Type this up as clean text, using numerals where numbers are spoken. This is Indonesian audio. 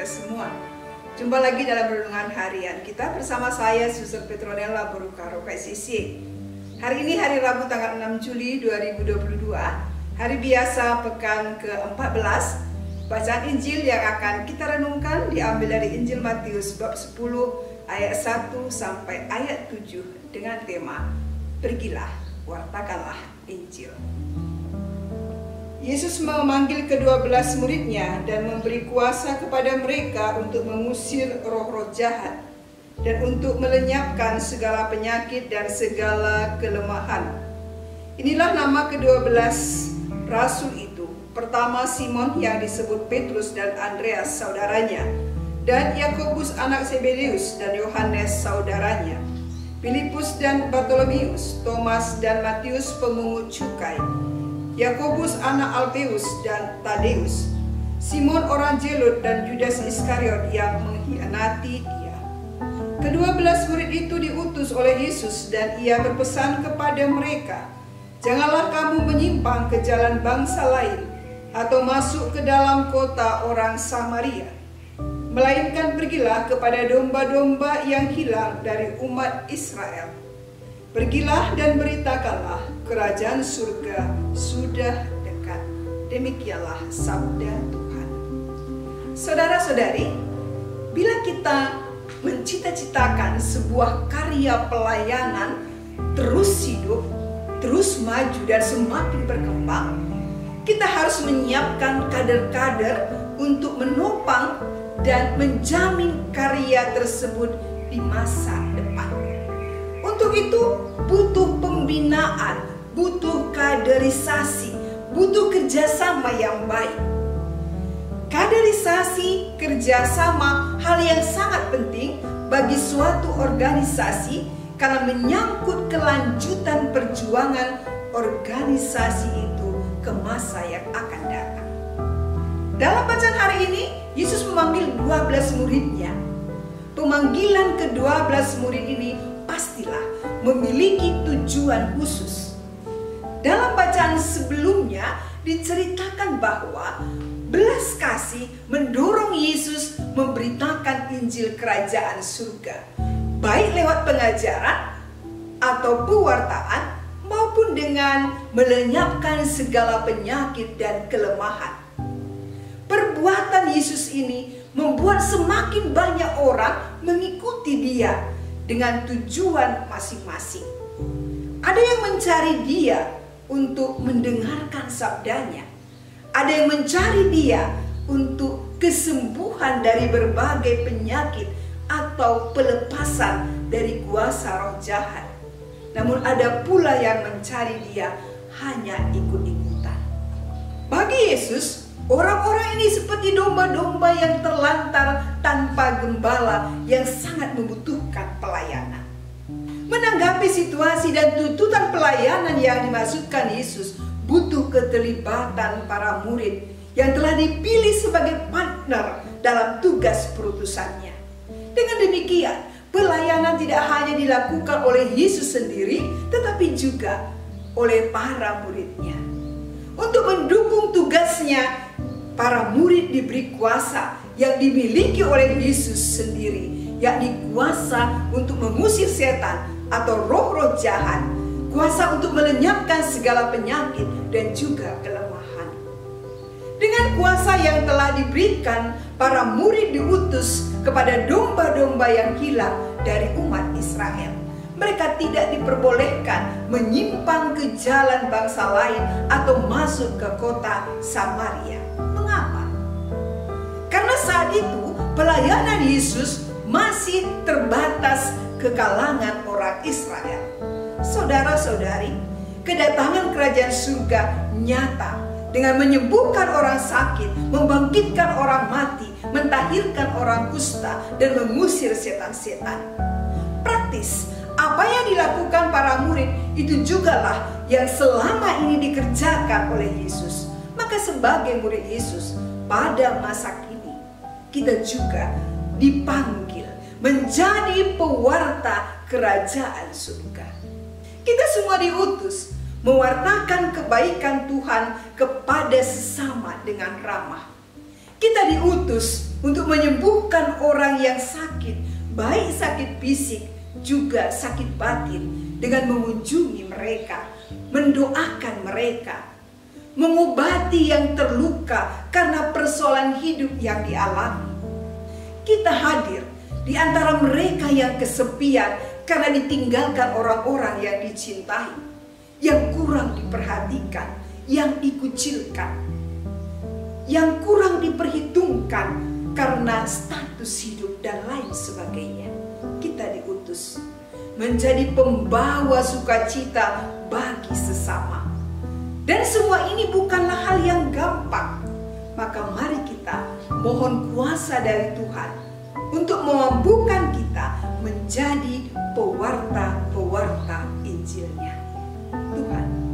semua. Jumpa lagi dalam renungan harian kita bersama saya Suster Petronella Borukaro KSCC. Hari ini hari Rabu tanggal 6 Juli 2022, hari biasa pekan ke-14. Bacaan Injil yang akan kita renungkan diambil dari Injil Matius bab 10 ayat 1 sampai ayat 7 dengan tema Pergilah, wartakanlah Injil. Yesus memanggil ke-12 muridnya dan memberi kuasa kepada mereka untuk mengusir roh-roh jahat dan untuk melenyapkan segala penyakit dan segala kelemahan. Inilah nama ke-12 rasul itu. Pertama Simon yang disebut Petrus dan Andreas saudaranya, dan Yakobus anak Zebedeus dan Yohanes saudaranya, Filipus dan Bartolomeus, Thomas dan Matius pemungut cukai, Yakobus anak Alfeus dan Tadeus, Simon orang Zelot dan Judas Iskariot yang mengkhianati dia. Ke-12 murid itu diutus oleh Yesus dan ia berpesan kepada mereka, "Janganlah kamu menyimpang ke jalan bangsa lain atau masuk ke dalam kota orang Samaria, melainkan pergilah kepada domba-domba yang hilang dari umat Israel. Pergilah dan beritakanlah, kerajaan surga sudah dekat." Demikianlah sabda Tuhan. Saudara-saudari, bila kita mencita-citakan sebuah karya pelayanan terus hidup, terus maju dan semakin berkembang, kita harus menyiapkan kader-kader untuk menopang dan menjamin karya tersebut di masa depan. Untuk itu butuh pembinaan, butuh kaderisasi, butuh kerjasama yang baik. Kaderisasi, kerjasama, hal yang sangat penting bagi suatu organisasi karena menyangkut kelanjutan perjuangan organisasi itu ke masa yang akan datang. Dalam bacaan hari ini, Yesus memanggil 12 muridnya. Pemanggilan ke-12 murid ini pastilah memiliki tujuan khusus. Dalam bacaan sebelumnya diceritakan bahwa belas kasih mendorong Yesus memberitakan Injil Kerajaan Surga, baik lewat pengajaran atau pewartaan maupun dengan melenyapkan segala penyakit dan kelemahan. Perbuatan Yesus ini membuat semakin banyak orang mengikuti dia dengan tujuan masing-masing. Ada yang mencari dia untuk mendengarkan sabdanya. Ada yang mencari dia untuk kesembuhan dari berbagai penyakit atau pelepasan dari kuasa roh jahat. Namun ada pula yang mencari dia hanya ikut-ikutan. Bagi Yesus, orang-orang ini seperti domba-domba yang terlantar tanpa gembala yang sangat membutuhkan pelayanan. Menanggapi situasi dan tuntutan pelayanan yang dimaksudkan Yesus, butuh keterlibatan para murid yang telah dipilih sebagai partner dalam tugas perutusannya. Dengan demikian, pelayanan tidak hanya dilakukan oleh Yesus sendiri, tetapi juga oleh para muridnya. Untuk mendukung tugasnya, para murid diberi kuasa yang dimiliki oleh Yesus sendiri, yakni kuasa untuk mengusir setan atau roh-roh jahat, kuasa untuk melenyapkan segala penyakit dan juga kelemahan. Dengan kuasa yang telah diberikan, para murid diutus kepada domba-domba yang hilang dari umat Israel. Mereka tidak diperbolehkan menyimpang ke jalan bangsa lain atau masuk ke kota Samaria. Mengapa? Karena saat itu pelayanan Yesus masih terbatas ke kalangan orang Israel. Saudara-saudari, kedatangan kerajaan surga nyata dengan menyembuhkan orang sakit, membangkitkan orang mati, mentahirkan orang kusta, dan mengusir setan-setan. Praktis, apa yang dilakukan para murid itu jugalah yang selama ini dikerjakan oleh Yesus. Maka sebagai murid Yesus pada masa kini, kita juga dipanggil menjadi pewarta kerajaan surga. Kita semua diutus mewartakan kebaikan Tuhan kepada sesama dengan ramah. Kita diutus untuk menyembuhkan orang yang sakit, baik sakit fisik juga sakit batin, dengan mengunjungi mereka, mendoakan mereka, mengobati yang terluka karena persoalan hidup yang dialami. Kita hadir di antara mereka yang kesepian karena ditinggalkan orang-orang yang dicintai, yang kurang diperhatikan, yang dikucilkan, yang kurang diperhitungkan karena status hidup dan lain sebagainya. Kita diutus menjadi pembawa sukacita bagi sesama. Dan semua ini bukanlah hal yang gampang. Maka mari kita mohon kuasa dari Tuhan untuk memampukan kita menjadi pewarta-pewarta Injilnya. Tuhan